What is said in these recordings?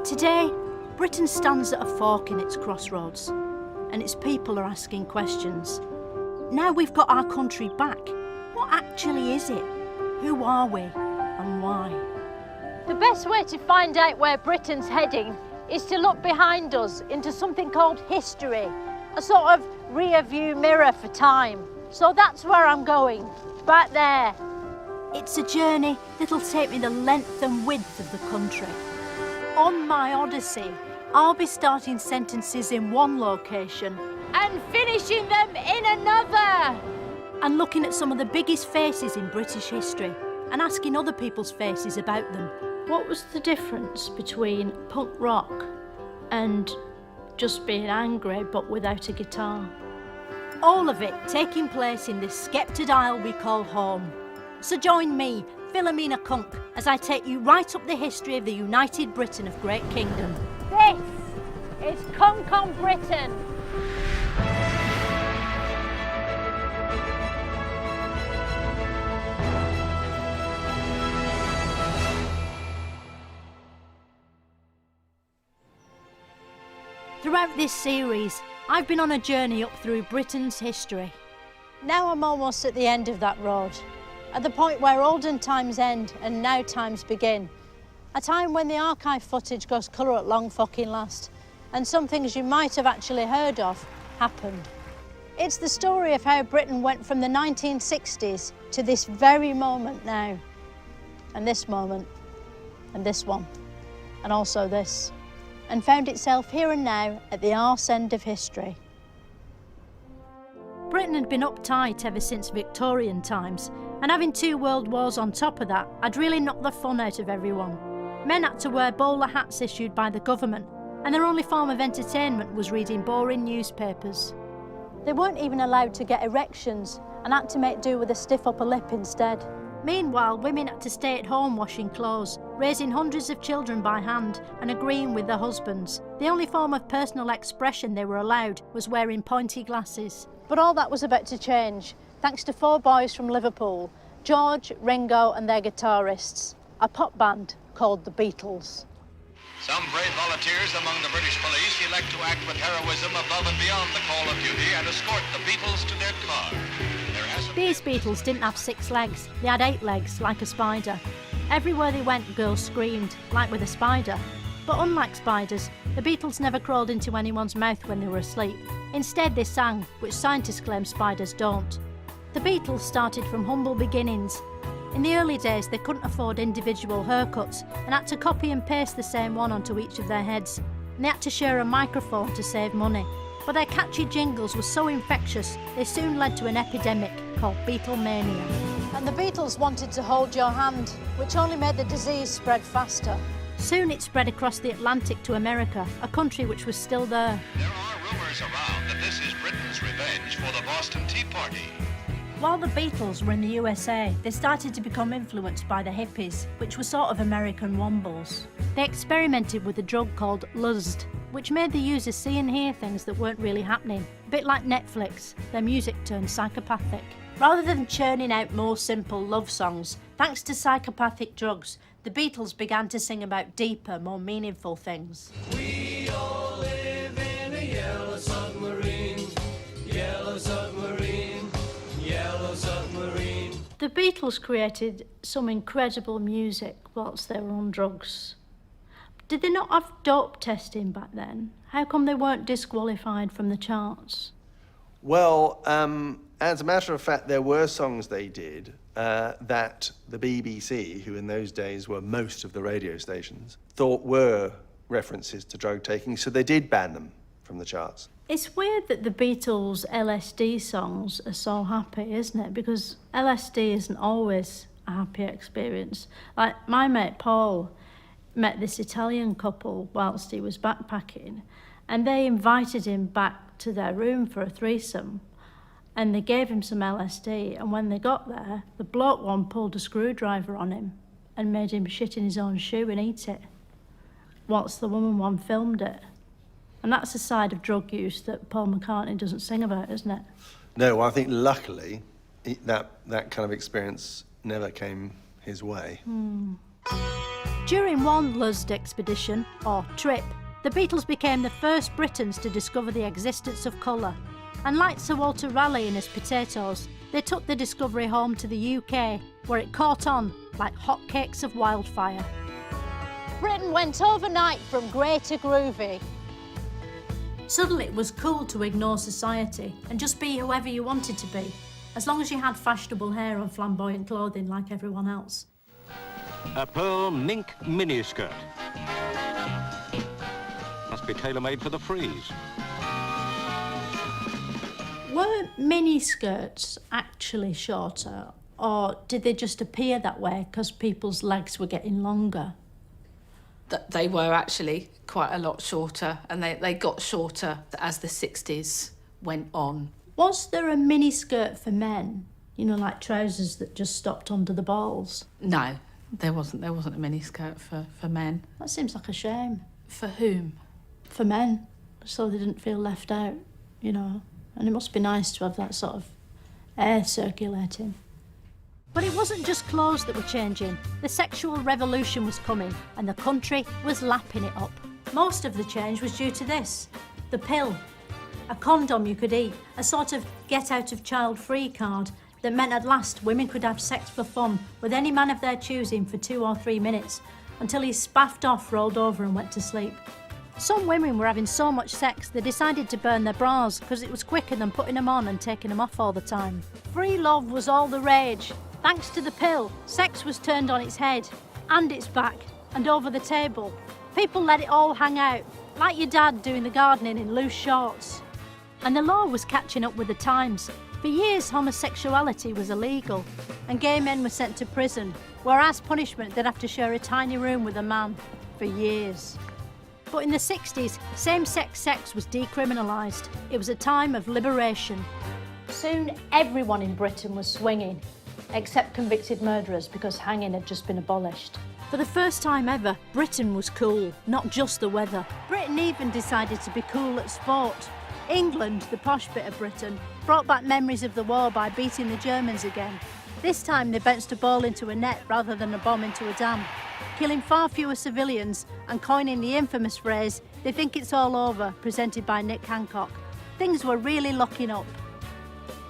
Today, Britain stands at a fork in its crossroads, and its people are asking questions. Now we've got our country back, what actually is it? Who are we, and why? The best way to find out where Britain's heading is to look behind us into something called history, a sort of rear-view mirror for time. So that's where I'm going, back there. It's a journey that'll take me the length and width of the country. On my odyssey, I'll be starting sentences in one location and finishing them in another. And looking at some of the biggest faces in British history and asking other people's faces about them. What was the difference between punk rock and just being angry but without a guitar? All of it taking place in this sceptred isle we call home. So join me, Philomena Cunk, as I take you right up the history of the United Britain of Great Kingdom. This is Cunk on Britain. Throughout this series, I've been on a journey up through Britain's history. Now I'm almost at the end of that road, at the point where olden times end and now times begin. A time when the archive footage goes colour at long fucking last, and some things you might have actually heard of happened. It's the story of how Britain went from the 1960s to this very moment now. And this moment, and this one, and also this. And found itself here and now at the arse end of history. Britain had been uptight ever since Victorian times, and having 2 world wars on top of that had really knocked the fun out of everyone. Men had to wear bowler hats issued by the government, and their only form of entertainment was reading boring newspapers. They weren't even allowed to get erections and had to make do with a stiff upper lip instead. Meanwhile, women had to stay at home washing clothes, raising hundreds of children by hand and agreeing with their husbands. The only form of personal expression they were allowed was wearing pointy glasses. But all that was about to change, thanks to 4 boys from Liverpool, George, Ringo and their guitarists, a pop band called the Beatles. Some brave volunteers among the British police elect to act with heroism above and beyond the call of duty and escort the Beatles to their car. These Beatles didn't have 6 legs, they had 8 legs, like a spider. Everywhere they went, girls screamed, like with a spider. But unlike spiders, the Beatles never crawled into anyone's mouth when they were asleep. Instead, they sang, which scientists claim spiders don't. The Beatles started from humble beginnings. In the early days, they couldn't afford individual haircuts and had to copy and paste the same one onto each of their heads. And they had to share a microphone to save money. But their catchy jingles were so infectious, they soon led to an epidemic called Beatlemania. And the Beatles wanted to hold your hand, which only made the disease spread faster. Soon it spread across the Atlantic to America, a country which was still there. There are rumours around that this is Britain's revenge for the Boston Tea Party. While the Beatles were in the USA, they started to become influenced by the hippies, which were sort of American wombles. They experimented with a drug called Lust, which made the users see and hear things that weren't really happening. A bit like Netflix, their music turned psychopathic. Rather than churning out more simple love songs, thanks to psychopathic drugs, the Beatles began to sing about deeper, more meaningful things. We all live in a yellow submarine, yellow submarine, yellow submarine. The Beatles created some incredible music whilst they were on drugs. Did they not have dope testing back then? How come they weren't disqualified from the charts? Well, as a matter of fact, there were songs they did that the BBC, who in those days were most of the radio stations, thought were references to drug taking, so they did ban them from the charts. It's weird that the Beatles' LSD songs are so happy, isn't it? Because LSD isn't always a happy experience. Like, my mate Paul met this Italian couple whilst he was backpacking, and they invited him back to their room for a threesome, and they gave him some LSD, and when they got there, the bloke one pulled a screwdriver on him and made him shit in his own shoe and eat it, whilst the woman one filmed it. And that's a side of drug use that Paul McCartney doesn't sing about, isn't it? No, I think luckily that kind of experience never came his way. During one Luzd expedition, or trip, the Beatles became the first Britons to discover the existence of colour. And like Sir Walter Raleigh and his potatoes, they took the discovery home to the UK, where it caught on like hotcakes of wildfire. Britain went overnight from grey to groovy. Suddenly it was cool to ignore society and just be whoever you wanted to be, as long as you had fashionable hair and flamboyant clothing like everyone else. A pearl mink miniskirt. Must be tailor-made for the freeze. Were mini skirts actually shorter, or did they just appear that way because people's legs were getting longer? They were actually quite a lot shorter, and they got shorter as the 60s went on. Was there a mini skirt for men? You know, like trousers that just stopped under the balls? No, there wasn't a mini skirt for men. That seems like a shame. For whom? For men, so they didn't feel left out, you know. And it must be nice to have that sort of air circulating. But it wasn't just clothes that were changing. The sexual revolution was coming, and the country was lapping it up. Most of the change was due to this, the pill. A condom you could eat, a sort of get-out-of-child-free card that meant at last women could have sex for fun with any man of their choosing for 2 or 3 minutes, until he spaffed off, rolled over and went to sleep. Some women were having so much sex they decided to burn their bras because it was quicker than putting them on and taking them off all the time. Free love was all the rage. Thanks to the pill, sex was turned on its head, and its back, and over the table. People let it all hang out, like your dad doing the gardening in loose shorts. And the law was catching up with the times. For years, homosexuality was illegal, and gay men were sent to prison, where as punishment they'd have to share a tiny room with a man for years. But in the 60s, same-sex sex was decriminalised. It was a time of liberation. Soon everyone in Britain was swinging, except convicted murderers, because hanging had just been abolished. For the first time ever, Britain was cool, not just the weather. Britain even decided to be cool at sport. England, the posh bit of Britain, brought back memories of the war by beating the Germans again. This time they bounced a ball into a net rather than a bomb into a dam, killing far fewer civilians and coining the infamous phrase, "They think it's all over," presented by Nick Hancock. Things were really locking up.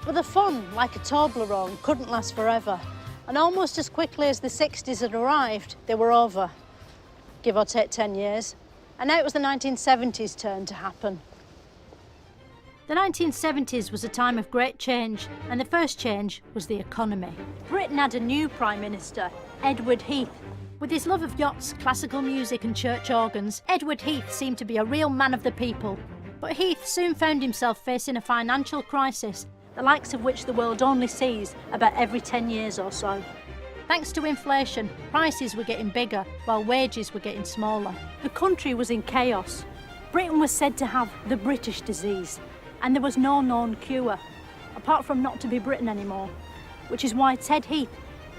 But the fun, like a Toblerone, couldn't last forever. And almost as quickly as the 60s had arrived, they were over. Give or take 10 years. And now it was the 1970s' turn to happen. The 1970s was a time of great change, and the first change was the economy. Britain had a new Prime Minister, Edward Heath. With his love of yachts, classical music and church organs, Edward Heath seemed to be a real man of the people. But Heath soon found himself facing a financial crisis, the likes of which the world only sees about every 10 years or so. Thanks to inflation, prices were getting bigger while wages were getting smaller. The country was in chaos. Britain was said to have the British disease, and there was no known cure, apart from not to be Britain anymore, which is why Ted Heath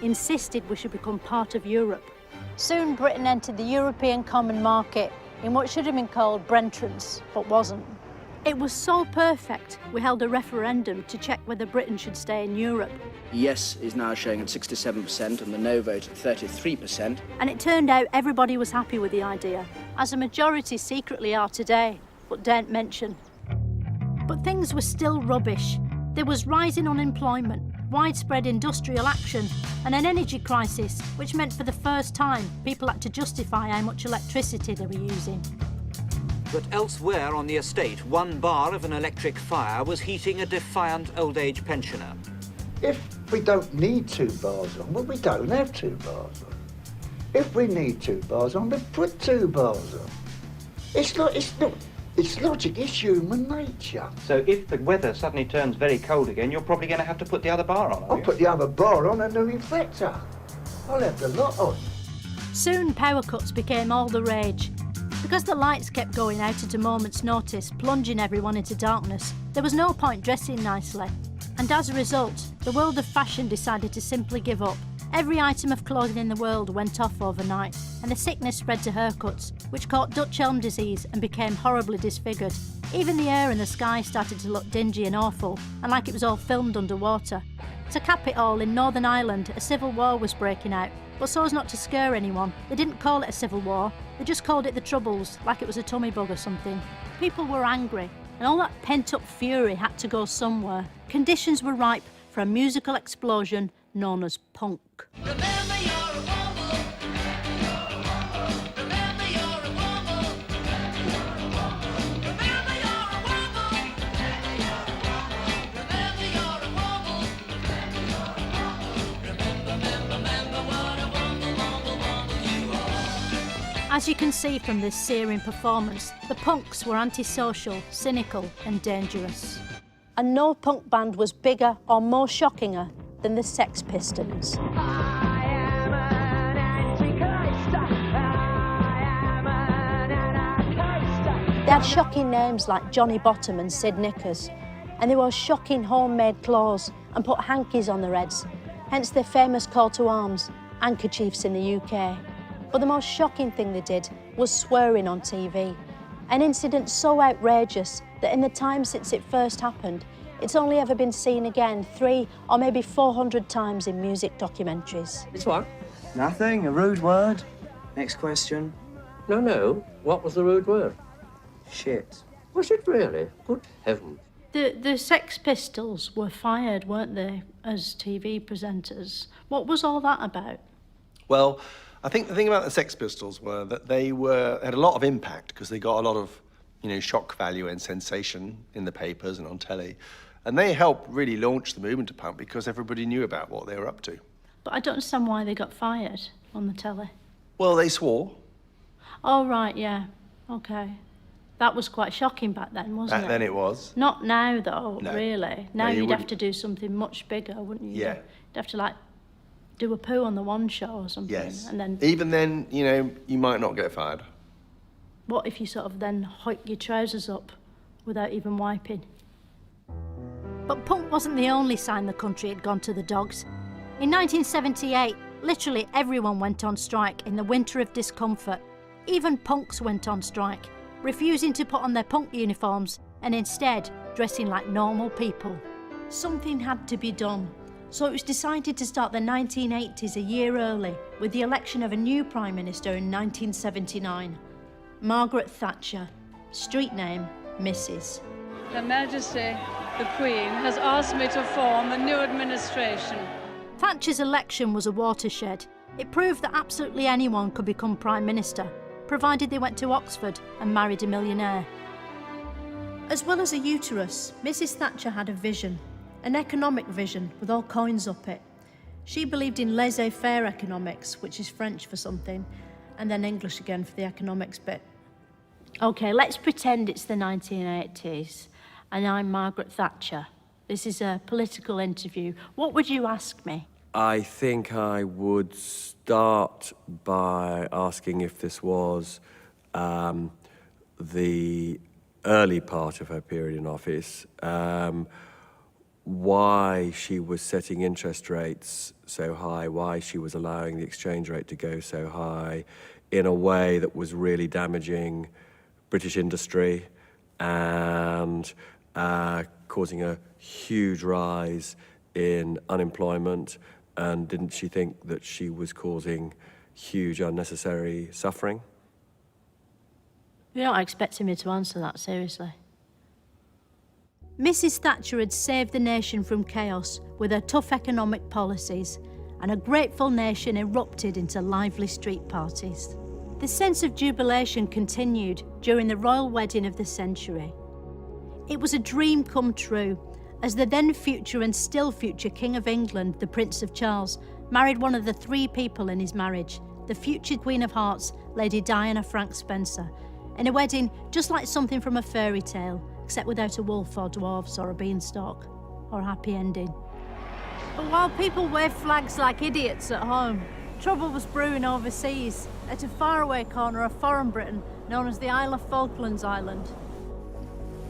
insisted we should become part of Europe. Soon Britain entered the European Common Market in what should have been called Brentrance, but wasn't. It was so perfect, we held a referendum to check whether Britain should stay in Europe. Yes is now showing at 67% and the no vote at 33%. And it turned out everybody was happy with the idea, as a majority secretly are today, but daren't mention. But things were still rubbish. There was rising unemployment, widespread industrial action, and an energy crisis, which meant for the first time people had to justify how much electricity they were using. But elsewhere on the estate, 1 bar of an electric fire was heating a defiant old-age pensioner. If we don't need 2 bars on, well, we don't have 2 bars on. If we need 2 bars on, then put 2 bars on. It's logic, it's human nature. So if the weather suddenly turns very cold again, you're probably going to have to put the other bar on, I'll put the other bar on and the reflector. I'll have the lot on. Soon power cuts became all the rage. Because the lights kept going out at a moment's notice, plunging everyone into darkness, there was no point dressing nicely. And as a result, the world of fashion decided to simply give up. Every item of clothing in the world went off overnight, and the sickness spread to haircuts, which caught Dutch elm disease and became horribly disfigured. Even the air in the sky started to look dingy and awful, and like it was all filmed underwater. To cap it all, in Northern Ireland, a civil war was breaking out, but so as not to scare anyone, they didn't call it a civil war, they just called it the Troubles, like it was a tummy bug or something. People were angry, and all that pent-up fury had to go somewhere. Conditions were ripe for a musical explosion known as punk. As you can see from this searing performance, the punks were antisocial, cynical and dangerous. And no punk band was bigger or more shockinger than the Sex Pistols. They had shocking names like Johnny Bottom and Sid Knickers, and they wore shocking homemade clothes and put hankies on their heads, hence their famous call to arms, handkerchiefs in the UK. But the most shocking thing they did was swearing on TV, an incident so outrageous that in the time since it first happened, it's only ever been seen again 300 or maybe 400 times in music documentaries. It's what? Nothing, a rude word. Next question. No. What was the rude word? Shit. Was it really? Good heavens. The Sex Pistols were fired, weren't they, as TV presenters? What was all that about? Well, I think the thing about the Sex Pistols were that they had a lot of impact because they got a lot of, shock value and sensation in the papers and on telly. And they helped really launch the movement of punk because everybody knew about what they were up to. But I don't understand why they got fired on the telly. Well, they swore. Oh, right, yeah. Okay. That was quite shocking back then, wasn't it? Back then it was. Not now, though, No. really. Now No, you you'd have wouldn't. to do something much bigger, wouldn't you? Yeah. You'd have to, do a poo on the one show or something. Yes. And then, Even then, you might not get fired. what if you sort of then hike your trousers up without even wiping? But punk wasn't the only sign the country had gone to the dogs. In 1978, literally everyone went on strike in the winter of discomfort. Even punks went on strike, refusing to put on their punk uniforms and instead dressing like normal people. Something had to be done, so it was decided to start the 1980s a year early with the election of a new Prime Minister in 1979, Margaret Thatcher, street name Mrs. Her Majesty, the Queen, has asked me to form a new administration. Thatcher's election was a watershed. It proved that absolutely anyone could become Prime Minister, provided they went to Oxford and married a millionaire. As well as a uterus, Mrs. Thatcher had a vision, an economic vision with all coins up it. She believed in laissez-faire economics, which is French for something, and then English again for the economics bit. Okay, let's pretend it's the 1980s and I'm Margaret Thatcher. This is a political interview. What would you ask me? I think I would start by asking if this was the early part of her period in office, why she was setting interest rates so high, why she was allowing the exchange rate to go so high in a way that was really damaging British industry and causing a huge rise in unemployment, and didn't she think that she was causing huge unnecessary suffering? You're not expecting me to answer that, seriously. Mrs. Thatcher had saved the nation from chaos with her tough economic policies, and a grateful nation erupted into lively street parties. The sense of jubilation continued during the royal wedding of the century. It was a dream come true, as the then future and still future King of England, the Prince of Charles, married one of the 3 people in his marriage, the future Queen of Hearts, Lady Diana Frank Spencer, in a wedding just like something from a fairy tale, except without a wolf or dwarfs or a beanstalk, or a happy ending. But while people waved flags like idiots at home, trouble was brewing overseas, at a faraway corner of foreign Britain known as the Isle of Falklands Island.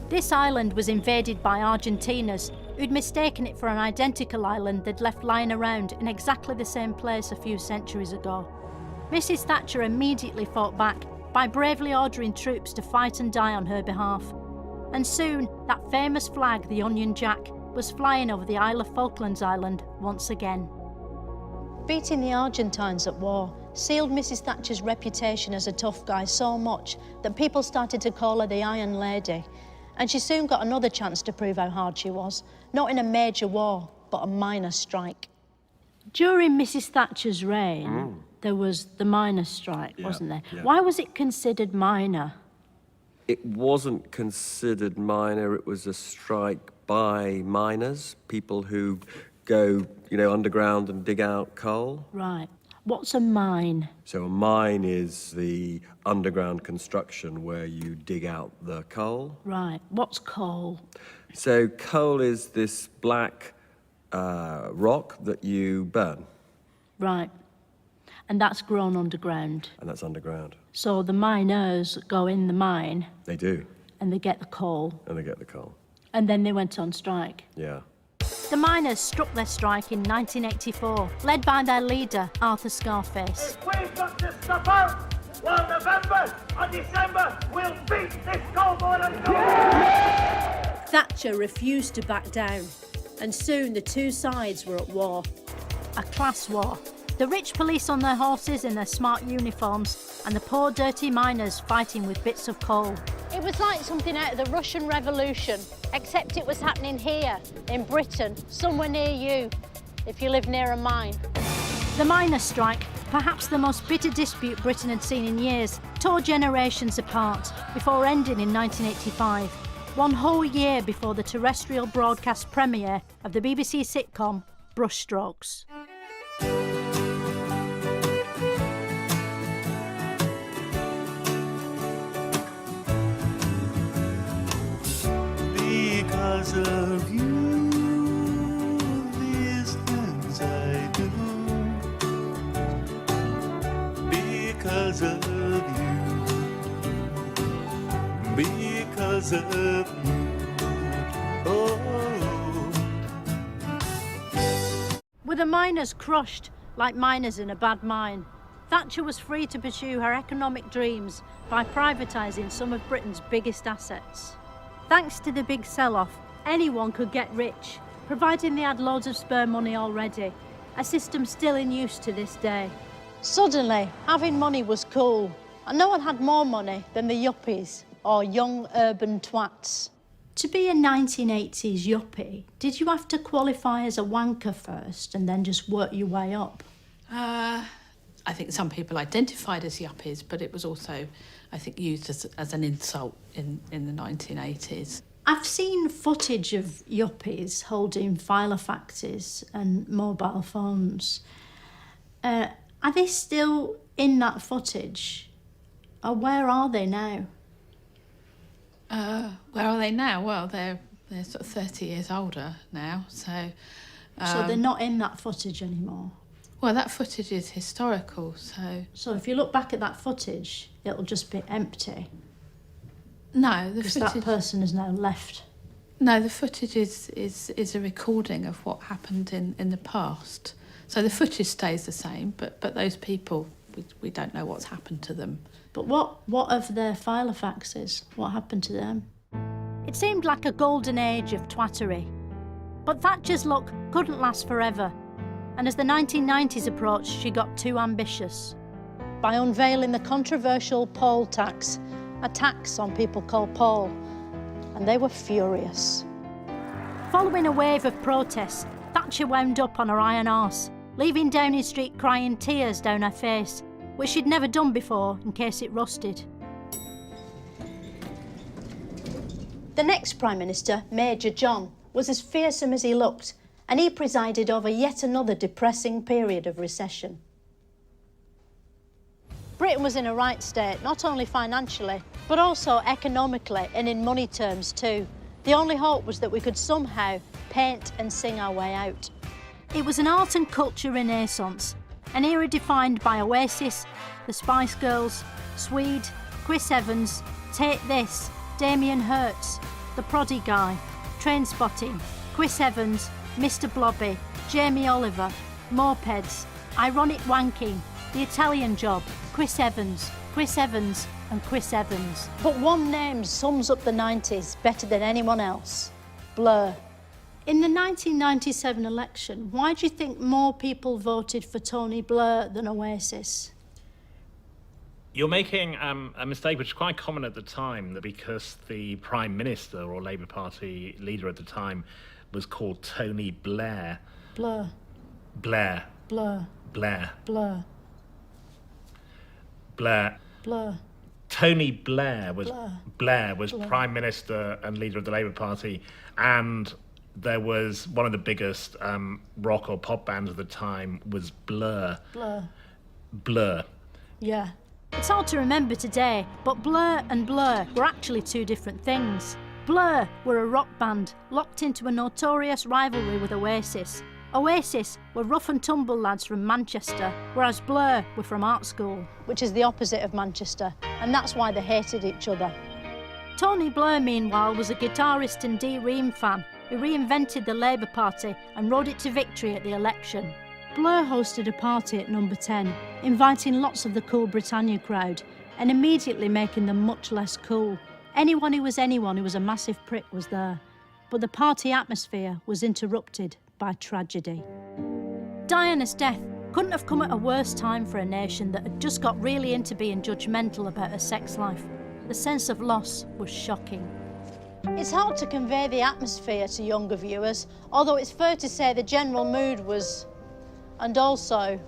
This island was invaded by Argentinas, who'd mistaken it for an identical island they'd left lying around in exactly the same place a few centuries ago. Mrs. Thatcher immediately fought back by bravely ordering troops to fight and die on her behalf. And soon, that famous flag, the Union Jack, was flying over the Isle of Falklands Island once again. Beating the Argentines at war sealed Mrs. Thatcher's reputation as a tough guy so much that people started to call her the Iron Lady. And she soon got another chance to prove how hard she was, not in a major war, but a minor strike. During Mrs. Thatcher's reign, there was the miners' strike, wasn't there? Yeah. Why was it considered minor? It wasn't considered minor, it was a strike by miners, people who go, underground and dig out coal. Right. What's a mine? So a mine is the underground construction where you dig out the coal. Right. What's coal? So coal is this black rock that you burn. Right. And that's grown underground. And that's underground. So the miners go in the mine. They do. And they get the coal. And they get the coal. And then they went on strike. Yeah. The miners struck their strike in 1984, led by their leader, Arthur Scarface. If we've got to stop out, well, November or December, we'll beat this coal boiler. Thatcher refused to back down, and soon the two sides were at war. A class war. The rich police on their horses in their smart uniforms, and the poor dirty miners fighting with bits of coal. It was like something out of the Russian Revolution, except it was happening here, in Britain, somewhere near you, if you live near a mine. The miners' strike, perhaps the most bitter dispute Britain had seen in years, tore generations apart before ending in 1985, one whole year before the terrestrial broadcast premiere of the BBC sitcom Brushstrokes. Because of you, these things I do. Because of you. Because of you. Oh. With the miners crushed like miners in a bad mine, Thatcher was free to pursue her economic dreams by privatising some of Britain's biggest assets. Thanks to the big sell-off, anyone could get rich, providing they had loads of spare money already, a system still in use to this day. Suddenly, having money was cool, and no one had more money than the yuppies, or young urban twats. To be a 1980s yuppie, did you have to qualify as a wanker first and then just work your way up? I think some people identified as yuppies, but it was also, I think, used as an insult in the 1980s. I've seen footage of yuppies holding filofaxes and mobile phones. Are they still in that footage? Or where are they now? Where are they now? Well, they're sort of 30 years older now, so... So they're not in that footage anymore? Well, that footage is historical, so... So if you look back at that footage, it'll just be empty? No, the because footage... that person has now left. No, the footage is a recording of what happened in the past. So the footage stays the same, but those people, we don't know what's happened to them. But what of their filofaxes? What happened to them? It seemed like a golden age of twattery. But Thatcher's luck couldn't last forever. And as the 1990s approached, she got too ambitious. By unveiling the controversial poll tax, a tax on people called Paul, and they were furious. Following a wave of protests, Thatcher wound up on her iron arse, leaving Downing Street crying tears down her face, which she'd never done before in case it rusted. The next Prime Minister, Major John, was as fearsome as he looked, and he presided over yet another depressing period of recession. Britain was in a right state, not only financially, but also economically and in money terms too. The only hope was that we could somehow paint and sing our way out. It was an art and culture renaissance, an era defined by Oasis, the Spice Girls, Swede, Chris Evans, Take This, Damien Hirst, The Proddy Guy, Trainspotting, Chris Evans, Mr. Blobby, Jamie Oliver, Mopeds, Ironic Wanking, The Italian Job, Chris Evans and Chris Evans. But one name sums up the 90s better than anyone else. Blur. In the 1997 election, why do you think more people voted for Tony Blair than Oasis? You're making a mistake which is quite common at the time, that because the Prime Minister or Labour Party leader at the time was called Tony Blair. Blair. Blair. Blair. Blair. Blair. Blair. Blair. Tony Blair was Blair. Blair. Prime Minister and leader of the Labour Party, and there was one of the biggest rock or pop bands at the time was Blur. Blur. Blur. Yeah. It's hard to remember today, but Blur and Blur were actually two different things. Blur were a rock band locked into a notorious rivalry with Oasis. Oasis were rough and tumble lads from Manchester, whereas Blur were from art school. Which is the opposite of Manchester, and that's why they hated each other. Tony Blair, meanwhile, was a guitarist and Dee Ream fan who reinvented the Labour Party and rode it to victory at the election. Blur hosted a party at Number 10, inviting lots of the cool Britannia crowd and immediately making them much less cool. Anyone who was a massive prick was there, but the party atmosphere was interrupted by tragedy. Diana's death couldn't have come at a worse time for a nation that had just got really into being judgmental about her sex life. The sense of loss was shocking. It's hard to convey the atmosphere to younger viewers, although it's fair to say the general mood was... and also...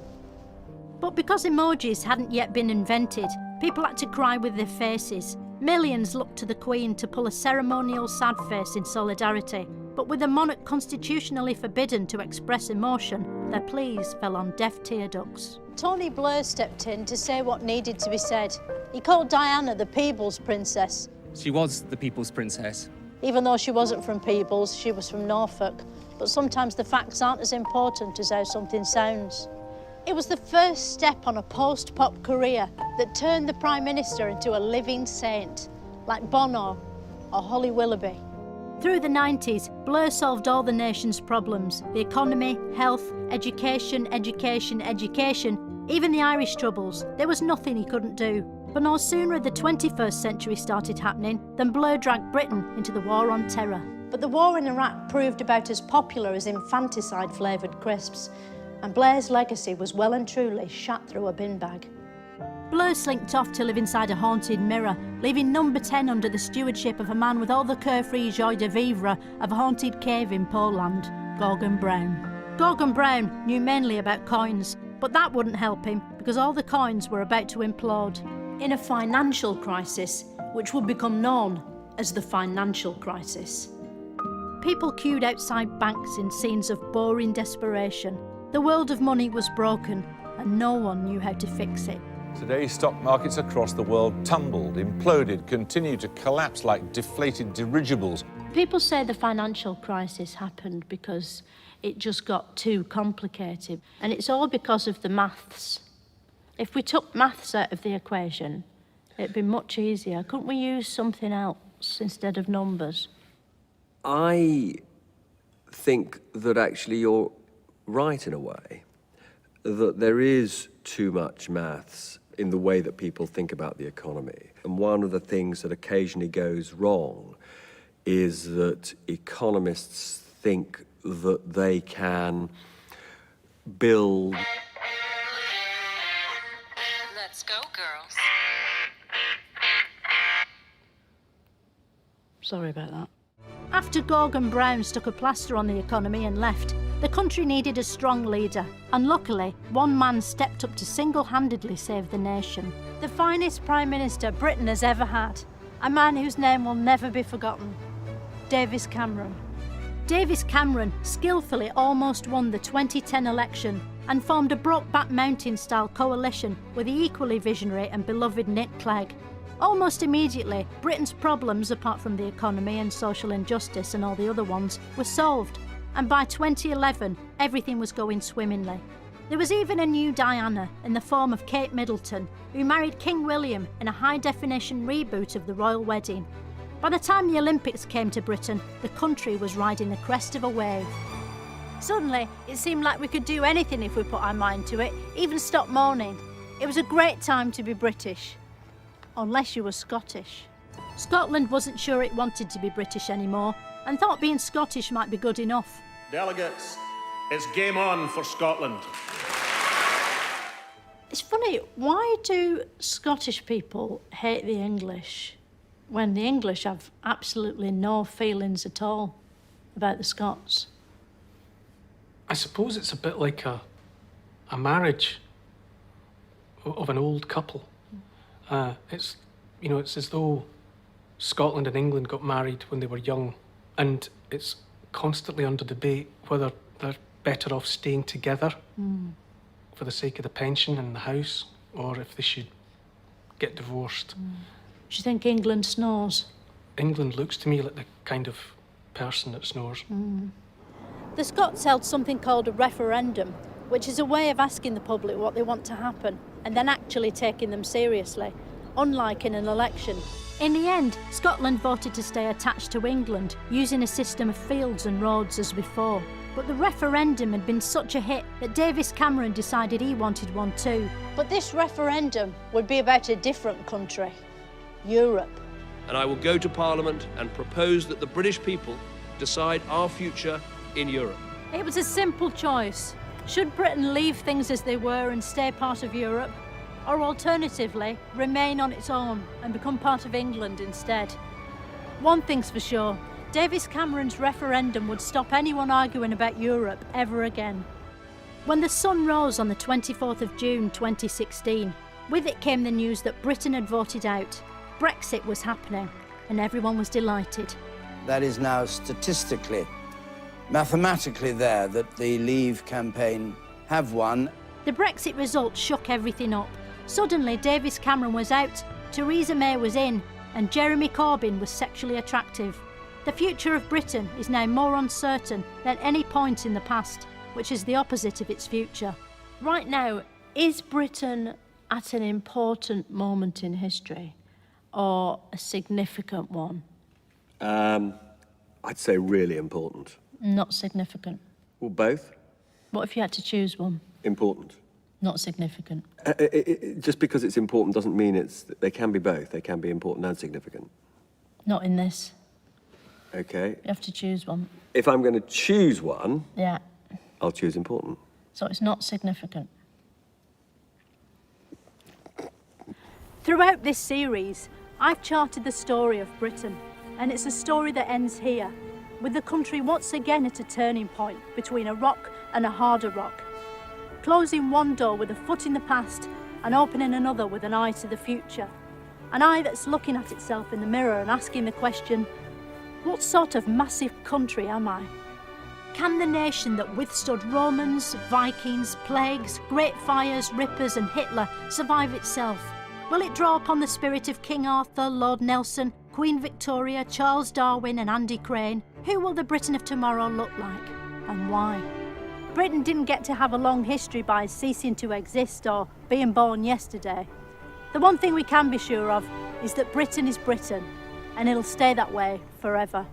But because emojis hadn't yet been invented, people had to cry with their faces. Millions looked to the Queen to pull a ceremonial sad face in solidarity. But with the monarch constitutionally forbidden to express emotion, their pleas fell on deaf tear ducts. Tony Blair stepped in to say what needed to be said. He called Diana the Peebles Princess. She was the People's Princess. Even though she wasn't from Peebles, she was from Norfolk. But sometimes the facts aren't as important as how something sounds. It was the first step on a post-pop career that turned the Prime Minister into a living saint, like Bono or Holly Willoughby. Through the 90s, Blair solved all the nation's problems: the economy, health, education, even the Irish troubles. There was nothing he couldn't do. But no sooner had the 21st century started happening than Blair dragged Britain into the war on terror. But the war in Iraq proved about as popular as infanticide-flavoured crisps, and Blair's legacy was well and truly shot through a bin bag. Blair slinked off to live inside a haunted mirror, leaving Number 10 under the stewardship of a man with all the carefree joie de vivre of a haunted cave in Poland, Gordon Brown. Gordon Brown knew mainly about coins, but that wouldn't help him because all the coins were about to implode. In a financial crisis, which would become known as the financial crisis. People queued outside banks in scenes of boring desperation. The world of money was broken, and no one knew how to fix it. Today, stock markets across the world tumbled, imploded, continued to collapse like deflated dirigibles. People say the financial crisis happened because it just got too complicated, and it's all because of the maths. If we took maths out of the equation, it'd be much easier. Couldn't we use something else instead of numbers? I think that actually you're right in a way, that there is too much maths in the way that people think about the economy. And one of the things that occasionally goes wrong is that economists think that they can build... Let's go, girls. Sorry about that. After Gordon Brown stuck a plaster on the economy and left, the country needed a strong leader, and luckily, one man stepped up to single-handedly save the nation. The finest Prime Minister Britain has ever had, a man whose name will never be forgotten, Davis Cameron. Davis Cameron skillfully almost won the 2010 election and formed a Brokeback Mountain-style coalition with the equally visionary and beloved Nick Clegg. Almost immediately, Britain's problems, apart from the economy and social injustice and all the other ones, were solved. And by 2011, everything was going swimmingly. There was even a new Diana in the form of Kate Middleton, who married King William in a high-definition reboot of the royal wedding. By the time the Olympics came to Britain, the country was riding the crest of a wave. Suddenly, it seemed like we could do anything if we put our mind to it, even stop mourning. It was a great time to be British. Unless you were Scottish. Scotland wasn't sure it wanted to be British anymore, and thought being Scottish might be good enough. Delegates, it's game on for Scotland. It's funny, why do Scottish people hate the English when the English have absolutely no feelings at all about the Scots? I suppose it's a bit like a marriage of an old couple. It's as though Scotland and England got married when they were young, and it's constantly under debate whether they're better off staying together for the sake of the pension and the house, or if they should get divorced. Do you think England snores? England looks to me like the kind of person that snores. The Scots held something called a referendum, which is a way of asking the public what they want to happen and then actually taking them seriously, unlike in an election. In the end, Scotland voted to stay attached to England, using a system of fields and roads as before. But the referendum had been such a hit that Davis Cameron decided he wanted one too. But this referendum would be about a different country, Europe. And I will go to Parliament and propose that the British people decide our future in Europe. It was a simple choice. Should Britain leave things as they were and stay part of Europe? Or alternatively, remain on its own and become part of England instead? One thing's for sure, Davis Cameron's referendum would stop anyone arguing about Europe ever again. When the sun rose on the 24th of June 2016, with it came the news that Britain had voted out. Brexit was happening, and everyone was delighted. That is now statistically, mathematically there, that the Leave campaign have won. The Brexit result shook everything up. Suddenly, Davis Cameron was out, Theresa May was in, and Jeremy Corbyn was sexually attractive. The future of Britain is now more uncertain than any point in the past, which is the opposite of its future. Right now, is Britain at an important moment in history, or a significant one? I'd say really important. Not significant. Well, both. What if you had to choose one? Important. Not significant. Just because it's important doesn't mean they can be both. They can be important and significant. Not in this. Okay. You have to choose one. If I'm going to choose one, yeah, I'll choose important. So it's not significant. Throughout this series, I've charted the story of Britain, and it's a story that ends here, with the country once again at a turning point between a rock and a harder rock, closing one door with a foot in the past and opening another with an eye to the future. An eye that's looking at itself in the mirror and asking the question, what sort of massive country am I? Can the nation that withstood Romans, Vikings, plagues, great fires, rippers and Hitler survive itself? Will it draw upon the spirit of King Arthur, Lord Nelson, Queen Victoria, Charles Darwin and Andy Crane? Who will the Britain of tomorrow look like, and why? Britain didn't get to have a long history by ceasing to exist or being born yesterday. The one thing we can be sure of is that Britain is Britain, and it'll stay that way forever,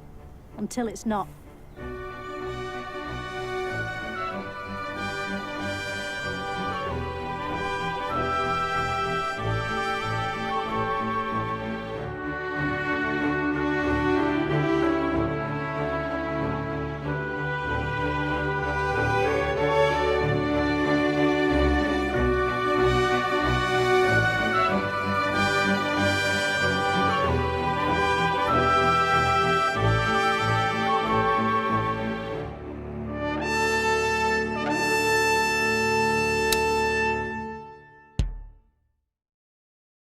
until it's not.